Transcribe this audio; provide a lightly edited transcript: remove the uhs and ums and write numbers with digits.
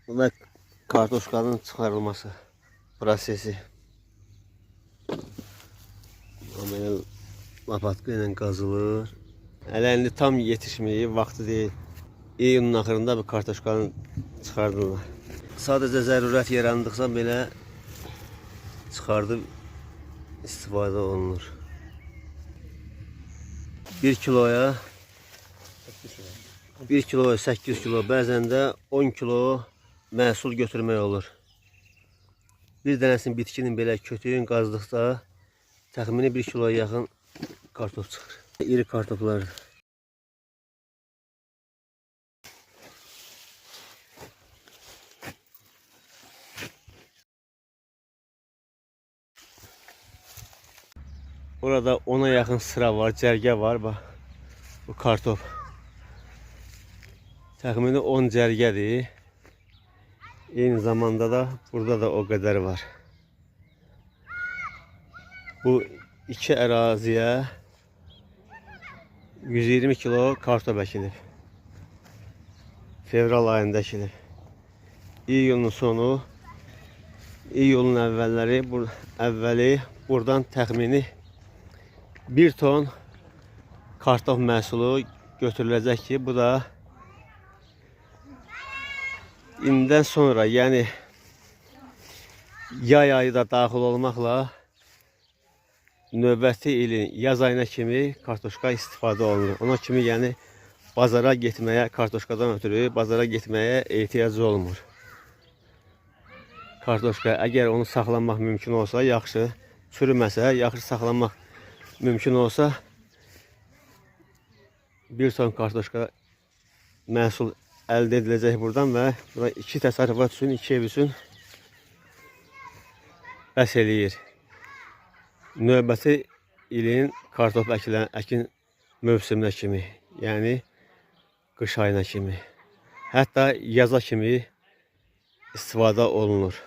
ve kartoşkanın çıxarılması prosesi. Böyle lapatka ilə qazılır. Hələ indi tam yetişməyib, vaxtı deyil. İyunun axırında bu kartoşkanı çıxardırlar. Sadəcə zərurət yarandıqsa belə çıxardıb istifadə olunur. 1 kiloya 8 kilo, bəzən də 10 kilo məhsul götürmək olur. Bir dənəsinin bitkinin belə kötüyün qazdıqda təxmini 1 kiloya yaxın kartof çıxır. İri kartoflar. Burada 10'a yaxın sıra var, cərgə var. Bax, bu kartof. Təxmini 10 cərgədir. Eyni zamanda da burada da o qədər var. Bu iki əraziyə 120 kilo kartof əkilib. Fevral ayında əkilib. İyulun sonu, iyulun əvvəli buradan təxmini 1 ton kartof məhsulu götürüləcək ki, bu da indidən sonra, yəni yay ayı da daxil olmaqla növbəti ilin yaz ayına kimi kartoşka istifadə olunur. Ona kimi yəni bazara getməyə, kartoşkadan ötürü bazara getməyə ehtiyacı olmur. Kartoşka, əgər onu saxlamaq mümkün olsa, yaxşı, çürüməsə, yaxşı saxlamaq mümkün olsa 1 ton kartoşka məhsul əldə ediləcək buradan və bura 2 təsərrüfat üçün, 2 ev üçün bəs eləyir. Növbəti ilin kartof əkin mövsümünə kimi, yəni qış ayına kimi, hətta yaza kimi istifadə olunur.